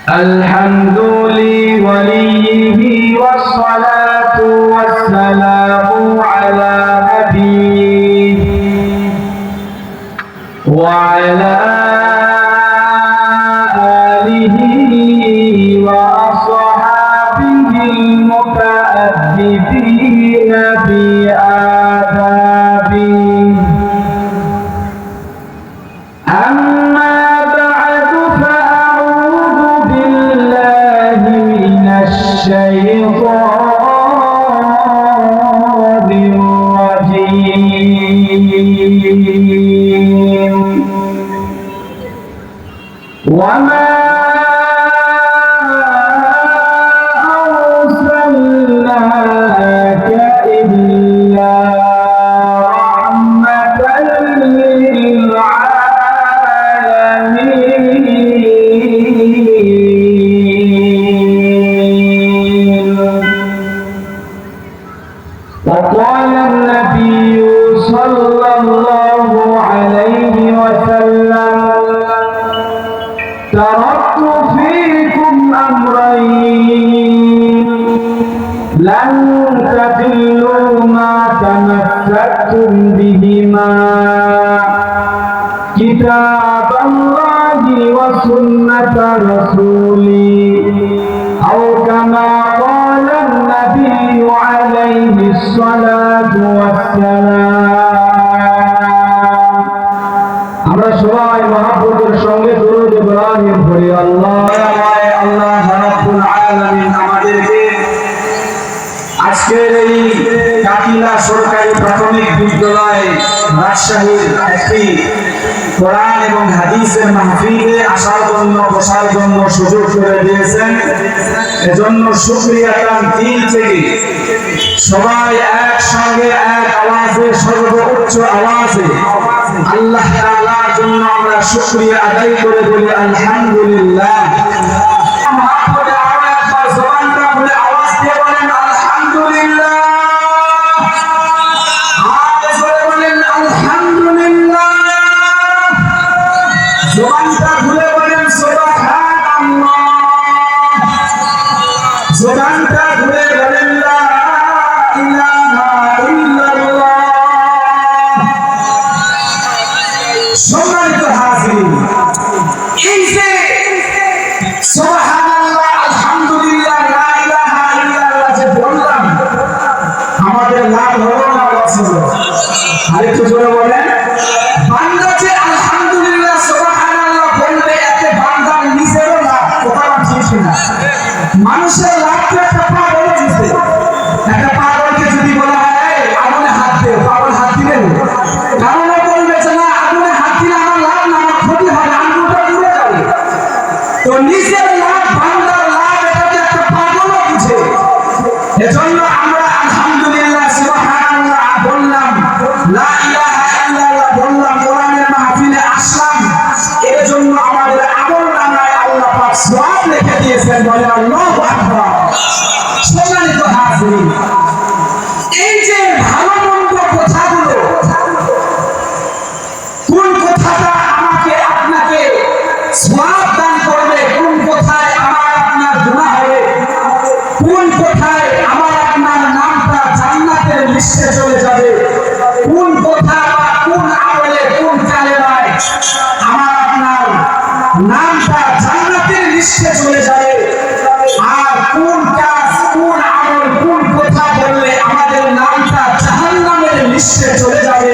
الحمد لوليه والصلاة والسلام على نبيه وعلى آله وأصحابه المتأدبين بآدابه. أما بعد فأعوذ بالله من الشيطان الرجيم. وما أرسلناك إلا رحمة للعالمين. وقال النبي صلى الله عليه وسلم: تركت فيكم أمرين لن تضلوا ما تمسكتم بهما كتاب الله وسنة رسولي أو كما قال النبي عليه الصلاة والسلام. আমরা সবাই মহাপ্রভুর সঙ্গে দুরূদ ইব্রাহিম পড়ি। আল্লাহ রাব্বুল আলামিন আমাদেরকে আজকের এই কাটিলা সরকারি প্রাথমিক বিদ্যালয় রাজশাহীর একটি কোরআন এবং হাদিসের মাহফিলে আসার জন্য বসার জন্য সুযোগ করে দিয়েছেন। এজন্য শুকরিয়া তার দিল থেকে সবাই একসঙ্গে এক আওয়াজে সর্বোচ্চ আওয়াজে আল্লাহ তাআলার জন্য আমরা শুকরিয়া আদায় করে বলি আলহামদুলিল্লাহ। জবানটা খুলে বলেন সুবহানাল্লাহ। জবানটা খুলে বলেন লা ইলাহা ইল্লাল্লাহ। সম্মানিত হাজিরিন, এই যে সুবহানাল্লাহ, আলহামদুলিল্লাহ, লা ইলাহা ইল্লাল্লাহ যে বললাম, আমাদের লাভ হলো না লস হলো? আরেকটু জোরে বলেন। বান্দা যে আলহামদুলিল্লাহ সুবহানাল্লাহ বলবে, এতে বান্দার নিজেরও লাভ। কথা ঠিক না? মানুষের লাভ তো একটা পাগল বুঝতে। একটা পাগলকে যদি বলা হয় আগুনে হাত দে, পাগল হাত দিবে না। কারণ ও বলবে যে না, আগুনে হাত দিলে আমার লাভ না, আমার ক্ষতি হবে, আগুনটা দূরে যাবে। তো নিজের লাভ, বান্দার লাভ, এটাকে একটা পাগলও বুঝে। এজন্য আমরা আলহামদুলিল্লাহ সুবহানাল্লাহ বললাম, লা ইলাহা ইল্লাল্লাহ বললাম, কোরআনের মাহফিলে আসলাম। এর জন্য আমাদের আমল নামায় আল্লাহ পাক সওয়াব লিখে দিয়েছেন। বলেন আল্লাহু আকবার। সম্মানিত হাজিরিন, এই যে ভালো মন্দ কথাগুলো, কোন কথাটা আমাকে আপনাকে সওয়াব দান করবে, কোন কথায় আমার আপনার গুনাহ হবে, কোন কথায় আমার আপনার নামটা জান্নাতের লিস্টে চলে যাবে, কোন কথা বা কোন আমলে কোন কালেমায় আমার আপনার নামটা জান্নাতের লিস্টে চলে যাবে, আর কোন কাজ, কোন আমল, কোন কথা বললে আমাদের নামটা জাহান্নামের লিস্টে চলে যাবে,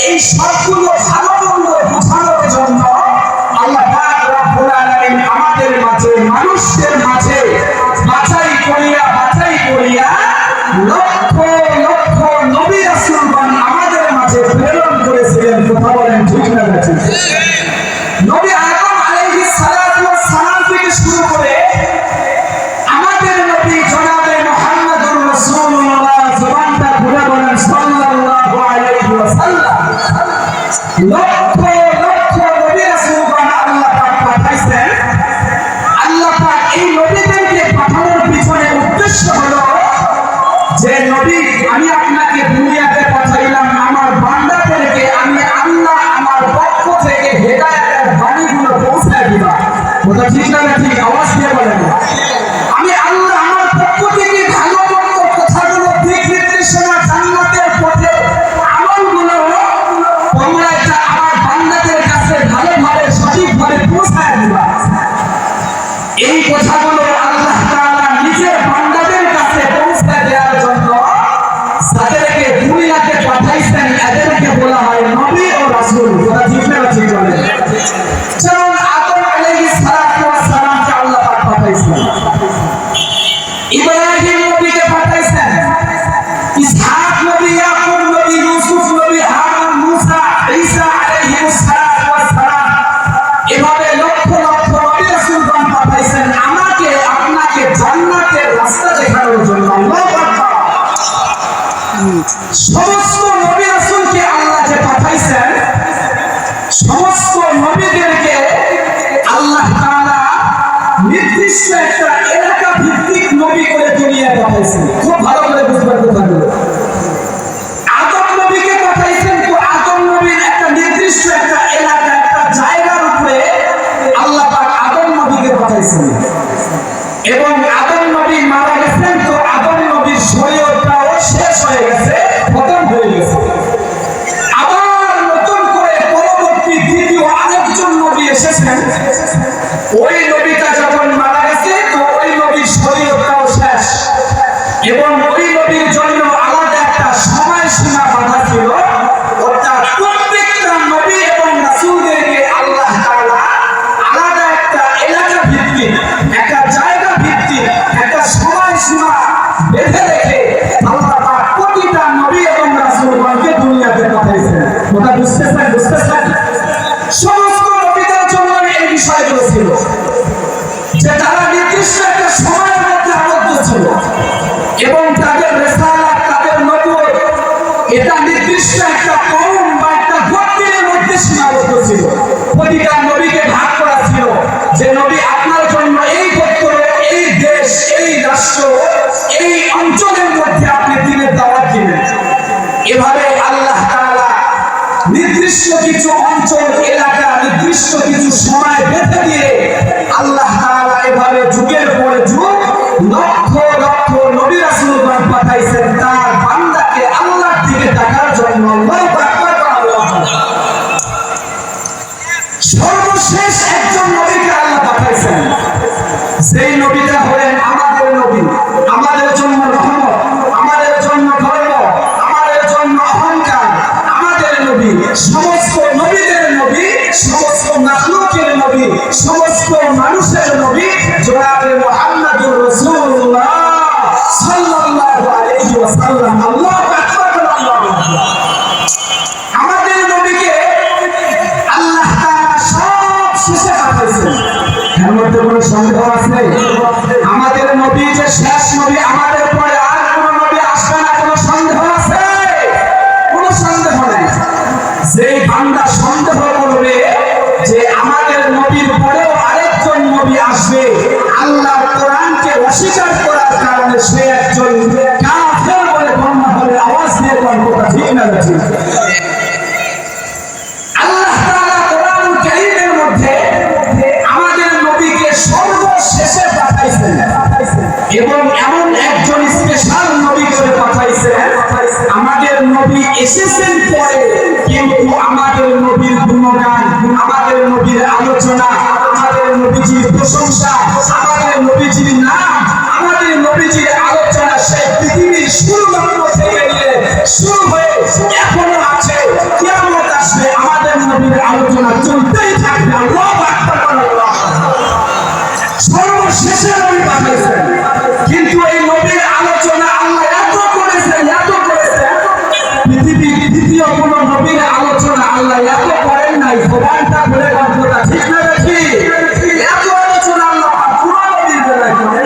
এই সবগুলো ভালো মন্দ বোঝানোর জন্য আল্লাহ পাক রব্বুল আলামিন আমাদের মাঝে, মানুষদের মাঝে বাছাই করিয়া লক্ষ লক্ষ নবী রাসূলগণ আমাদের মাঝে প্রেরণ করেছিলেন। কথা বলেন ঠিক না? নবী আদম আলাইহিস সালাতু ওয়াস সালাম থেকে শুরু করে আমাদের নবী জনাবে মুহাম্মদুর রাসূলুল্লাহ, জবানটা খুলে বলেন সাল্লাল্লাহু আলাইহি ওয়াসাল্লাম। লক্ষ লক্ষ নবী রাসূলগণ আল্লাহ পাক পাঠাইছেন। আল্লাহ পাক এই নবীদেরকে পাঠানোর পিছনে উদ্দেশ্য হলো যে নবী, আমি আপনাকে দুনিয়াতে পাঠাইলাম আমার বান্দাদেরকে আমি আল্লাহ আমার পক্ষ থেকে হেদায়েতের বাণীগুলো পৌঁছায় দিবা। কথা ঠিক না ঠিক? আওয়াজ দিয়ে বলেন। আমি আল্লাহ আমার পক্ষ থেকে ভালো মন্দ কথাগুলো দিক নির্দেশনা জান্নাতের পথে আমলগুলো তোমরা এটা আমার বান্দাদের কাছে ভালোভাবে সঠিকভাবে পৌঁছায় দিবা। এই কথাগুলো আল্লাহ তাআলা নিজের বান্দাদের কাছে পৌঁছে দেওয়ার জন্য যাদেরকে দুনিয়াতে পাঠাইছেন এদেরকে বলা হয় নবী ও রাসূল। কথা ঠিক না ঠিক বলেন? যেমন আদম আলাইহিস সালাতু ওয়াস সালামকে আল্লাহ পাক পাঠাইছেন, ইব্রাহিম নবীকে পাঠাইছেন, ইসহাক নবী, ইয়াকুব নবী, ইউসুফ নবী, হারুন, মুসা, ঈসা আলাইহিস সালাতু ওয়াস সালাম, এভাবে লক্ষ লক্ষ নবী রাসূলগণ পাঠাইছেন আমাকে আপনাকে জান্নাতের রাস্তা দেখানোর জন্য। আল্লাহু আকবার। সমস্ত নবী রাসূলকে আল্লাহ যে পাঠাইছেন, সমস্ত নবীদেরকে আল্লাহ তাআলা নির্দিষ্ট একটা এলাকা ভিত্তিক নবী করে দুনিয়ায় পাঠাইছেন। খুব ভালো করে বুঝবার কথাগুলো। আদম নবীকে পাঠাইছেন, তো আদম নবীর একটা নির্দিষ্ট একটা এলাকা একটা জায়গার উপরে আল্লাহ পাক আদম নবীকে পাঠাইছেন এবং আদম নবী মারা গেছেন, তো আদম নবীর শরীয়তটাও শেষ হয়ে গেছে, খতম হয়ে গেছে। আবার নতুন করে পরবর্তী দ্বিতীয় আরেকজন নবী এসেছেন, ওই নবীটা যখন মারা গেছে তো ওই নবীর শরীয়তটাও শেষ এবং ওই নবীর জন্য আলাদা একটা সময়সীমা বাঁধা ছিল। অর্থাৎ প্রত্যেকটা নবী এবং রাসূলদেরকে আল্লাহ তাআলা আলাদা একটা এলাকা ভিত্তিক একটা জায়গা ভিত্তিক একটা সময়সীমা বেঁধে রেখে আল্লাহ পাক প্রতিটা নবী এবং রাসূলগণকে দুনিয়াতে পাঠাইছেন। কথা বুঝতেছেন? সমস্ত নবীদের জন্য এই বিষয়গুলো ছিল যে তারা নির্দিষ্ট একটা সময়ের মধ্যে আবদ্ধ ছিল এবং তাদের রিসালাত তাদের নবুয়ত এটা নির্দিষ্ট একটা কওম বা একটা গোত্রের মধ্যে সীমাবদ্ধ ছিল। প্রতিটা নবীকে ভাগ করা ছিল যে নবী আপনার জন্য এই গোত্র, এই দেশ, এই রাষ্ট্র, এই অঞ্চলের মধ্যে আপনি দ্বীনের দাওয়াত দিবেন। এভাবে আল্লাহ তাআলা নির্দিষ্ট কিছু অঞ্চল এলাকা নির্দিষ্ট কিছু সময় বেঁধে দিয়ে আল্লাহ তাআলা এভাবে যুগের পর যুগ লক্ষ লক্ষ নবী রাসূলগণ পাঠাইছেন তার বান্দাকে আল্লাহর দিকে ডাকার জন্য। আল্লাহু আকবার। সর্বশেষ একজন নবীকে আল্লাহ পাঠাইছেন, সেই নবীটা হলেন আমাদের নবী, আমাদের জন্য রহমত, আমাদের জন্য গর্ব, আমাদের জন্য অহংকার, আমাদের নবী, সমস্ত নবীদের নবী, সমস্ত মাখলুকের নবী, সমস্ত মানুষের নবী জনাবে মুহাম্মদুর রাসূলুল্লাহ সাল্লাল্লাহু আলাইহি ওয়াসাল্লাম। আল্লাহু আকবার। আল্লাহু আকবার। আমাদের নবীকে আল্লাহ তাআলা সব শেষে পাঠাইছেন। এর মধ্যে কোনো সন্দেহ আছে? আমাদের নবী যে শেষ নবী, আমাদের পরে আর কোন নবী আসবে না, কোনো সন্দেহ আছে? কোনো সন্দেহ নাই। যেই বান্দা সন্দেহ করবে যে আমাদের নবীর পরেও আরেকজন নবী আসবে, আল্লাহর কোরআনকে অস্বীকার করার কারণে সে একজন কাফের বলে গণ্য হবে। আওয়াজ দিয়ে কোন কথা ঠিক না ঠিক? আল্লাহ তাআলা কোরআন কারীমের মধ্যে আমাদের নবীকে সর্বশেষে পাঠাইছেন এবং এমন একজন স্পেশাল নবী করে পাঠাইছেন। আমাদের নবী এসেছেন পরে, কিন্তু আমাদের নবীর গুণগান, আমাদের নবীর আলোচনা, আমাদের নবীজির প্রশংসা, আমাদের নবীজির নাম, আমাদের নবীজির আলোচনা সেই পৃথিবীর শুরুমাত্র থেকে নিয়ে শুরু হয়ে এখনো আছে, কিয়ামত আসবে আমাদের নবীর আলোচনা চলতেই থাকবে। আল্লাহু আকবার। সর্বশেষে নবী পাঠিয়েছেন, কিন্তু এই নবীর আলোচনা আল্লাহ এত করেছেন পৃথিবীর দ্বিতীয় কোন নবীর আলোচনা আল্লাহ এত করেন নাই। কোরআনটা বলে কথা ঠিক না ঠিক? এত আলোচনা আল্লাহ পুরো নবীর বেলায় করেন।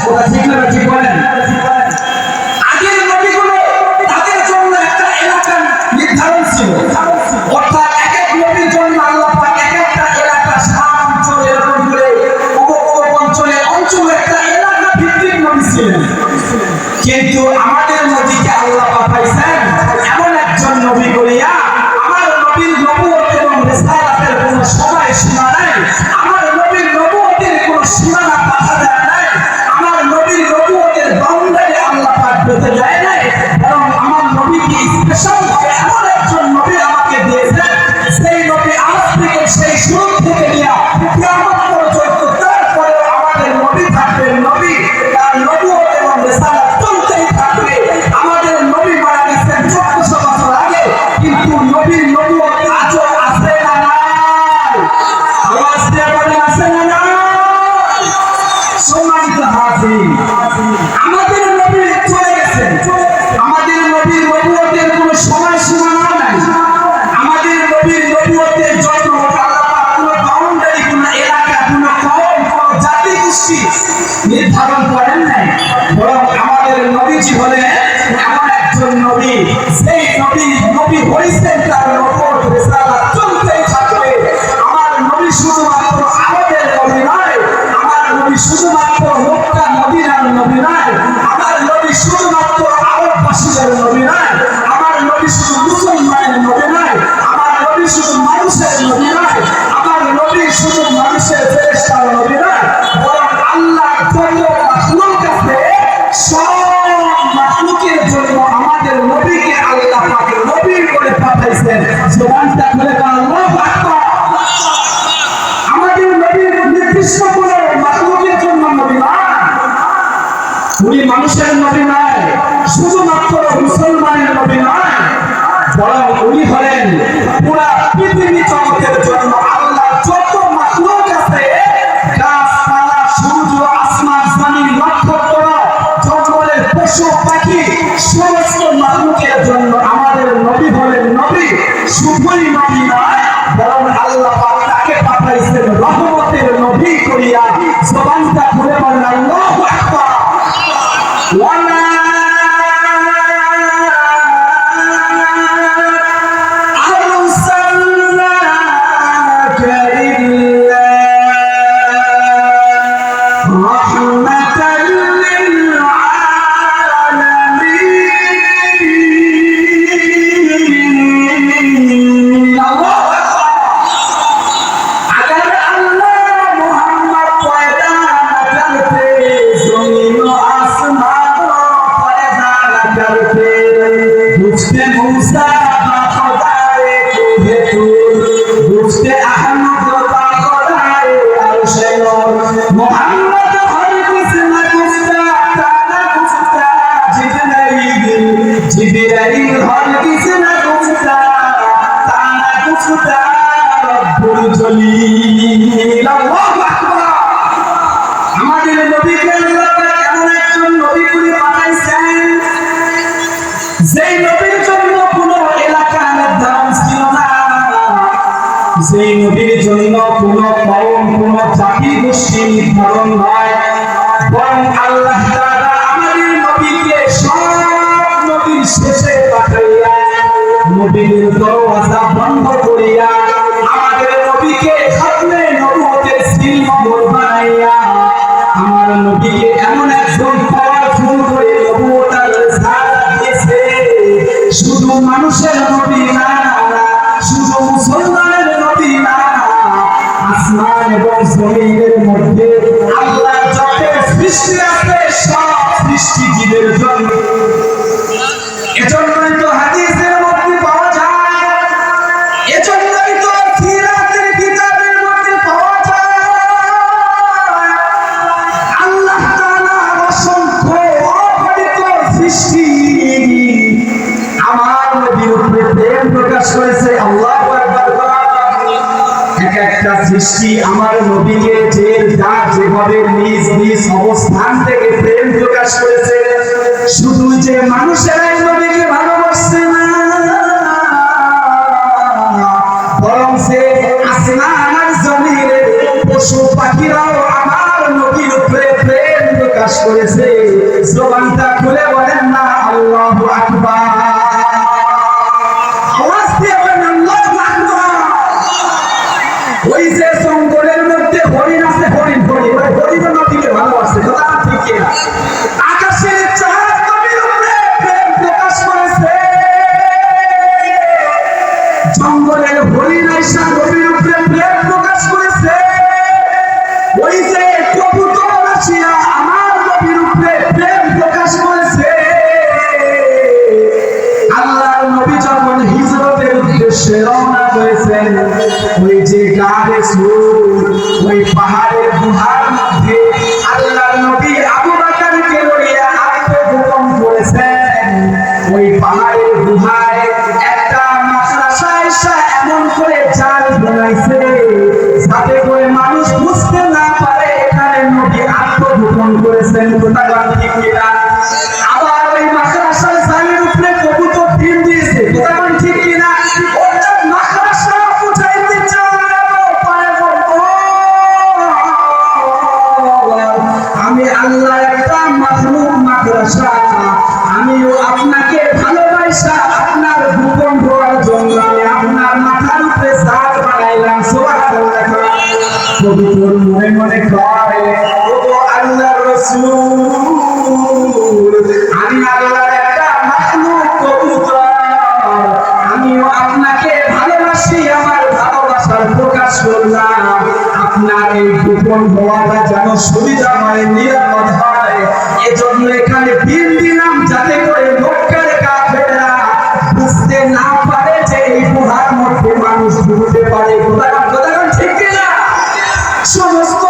ওটা ঠিক না ঠিক বলেন? আগের নবীগুলো তাদের জন্য একটা এলাকা নির্ধারণ ছিল, অর্থাৎ এক এক নবীর জন্য আল্লাহ পাক এক একটা এলাকা অঞ্চল এরকম করে অঞ্চলে একটা এলাকা ভিত্তিক নবী ছিলেন। কিন্তু আমাদের নবীকে আল্লাহ পাঠাইছেন এমন একজন নবী করিয়া, আমার নবীর নবুয়ত এবং রিসালাতের কোনো সময় সীমা নাই, আমার নবীর নবুয়তের কোনো সীমানা বাধা দেয় নাই, আমার নবীর নবুয়তের বাউন্ডারি আল্লাহ পাক বেঁধে দেয় নাই, বরং আমার নবীকে স্পেশাল ভাবে এমন একজন নবী আমাকে দিয়েছেন, সেই নবী আজ থেকে সেই শুরু থেকে নিয়ে কিয়ামত পর্যন্ত তারপরেও আমাদের নবী থাকবেন, নবী তার নবুয়ত এবং রিসালাত চলতেই থাকবে। আমাদের নবী মারা গেছেন 1400 বছর আগে, কিন্তু নবীর নবুয়ত আজও আছে না নাই? আওয়াজ দিয়ে বলেন আছে না নাই? সম্মানিত হাজির, আমাদের নবী চলে গেছেন, আমাদের নবীর নবুয়তের কোনো সময় সীমানা নাই, আমাদের নবীর নবুয়তের জন্য আল্লাহ পাক কোনো বাউন্ডারি, কোনো এলাকা, কোনো কওম, কোনো জাতি গোষ্ঠী নির্ধারণ করেন নাই, বরং আমাদের নবীজি হলেন এমন একজন নবী, সেই নবী হইছেন তার নবুয়ত রিসালাত চলতেই থাকবে। আমার নবী শুধুমাত্র আমাদের নবী নয়, আমার নবী শুধুমাত্র মক্কা মদিনার নবী নয়, আমার নবী শুধুমাত্র আরববাসীদের নবী নয়, আমার নবী শুধু মুসলমানের নবী নয়, আমার নবী শুধু মানুষের নবী নয়, আমার নবী শুধু মানুষের ফেরেশতার নবী নয়, বরং আল্লাহ যত মাখলুক আছে সব মাখলুকের জন্য আমাদের নবীকে আল্লাহ পাক নবী করে পাঠাইছেন। জবানটা খুলে আল্লাহু আকবার। আমাদের নবীর নির্দিষ্ট কোনো মাখলুকের জন্য নবী নয়, উনি মানুষের নবী নয়, শুধুমাত্র মুসলমানের নবী নয়, বরং উনি হলেন পুরা পৃথিবী জগতের জন্য আল্লাহ যত মাখলুক আছে, গাছপালা, সূর্য, আসমান, জমিন, নক্ষত্র, জঙ্গলের পশু পাখি, সমস্ত মাখলুকের জন্য আমাদের নবী হলেন নবী। শুধুই নবী নয়, বরং আল্লাহ পাক তাকে পাঠাইছেন রহমতের নবী করিয়া। জবানটা খুলে বলেন আল্লাহু আকবার। ওয়ালা আমাদের নবীকে আল্লাহ এমন একজন নবী করে পাঠাইছেন, যেই নবীর জন্য কোনো এলাকা নির্ধারণ ছিল না, যেই নবীর জন্য কোনো কওম, কোনো জাতি গোষ্ঠী নির্ধারণ নয়, বরং আল্লাহ তাআলা আমাদের নবীকে সব নবীর শেষে পাঠাইয়া নবীর দরওয়াজা বন্ধ করিয়া আমাদের নবীকে খাতমে নবুয়তের সিল মোহর বানাইয়া আমার নবীকে এমন একজন পাওয়ারফুল করে নবুয়তের রিসালাত দিয়েছে। শুধু মানুষের নবী না, শুধু মুসলমানের নবী না, আসমান এবং জমিনের মধ্যে আল্লাহ যত সৃষ্টি আছে সব সৃষ্টিজীবের জন্য। এজন্যই তো হাদিসের মধ্যে পাওয়া যায়, এজন্যই তো সিরাতের কিতাবের মধ্যে পাওয়া যায়, আল্লাহ তাআলা অসংখ্য অগণিত সৃষ্টি আমার নবীর উপরে প্রেম প্রকাশ করেছে। আল্লাহু আকবার। এক একটা সৃষ্টি আমার নবীকে যেভাবে নিজ নিজ অবস্থান থেকে প্রেম প্রকাশ করেছে, শুধু যে মানুষেরাই নবীকে ভালোবাসছে না, বরং সে আসমান আর জমিনের পশু পাখিরাও আমার নবীর উপরে প্রেম প্রকাশ করেছে। রাসূল ওই পাহাড়ের গুহার মধ্যে আল্লাহর নবী আবু বকরকে লইয়া আত্মগোপন করেছেন। ওই পাহাড়ের গুহায় একটা মাদ্রাসা এসে এমন করে জাল বানাইছে যাতে করে মানুষ বুঝতে না পারে এখানে নবী আত্মগোপন করেছেন। কথা ঠিক কিনা? আবার ওই মাদ্রাসার জালের উপরে কবুতর ডিম দিয়েছে। কথা ঠিক কিনা? ওটা মাদ্রাসা বুঝাইতে চায় আমি আল্লাহ একটা মাখলুক মাদ্রাসা, আমিও আপনাকে ভালোবাসা আপনার হুকুম করার জন্য আমি আপনার মাথার উপরে সাজ বানাইলাম। সুবহানাল্লাহ। কবুতর মনে মনে কয় ও আল্লাহর রাসূল, আমি আল্লাহর একটা মাখলুক কবুতর, আমিও আপনাকে ভালোবাসি, আমার ভালোবাসার প্রকাশ করলাম। আপনার এই গোপন হওয়াটা যেন সুবিধা হয়, নিরাপদ হয়, এজন্য এখানে দিন দিলাম যাতে করে মক্কার কাফেররা বুঝতে না পারে যে এই গুহার মধ্যে মানুষ ঢুকতে পারে। কথা ঠিক কিনা? সমস্ত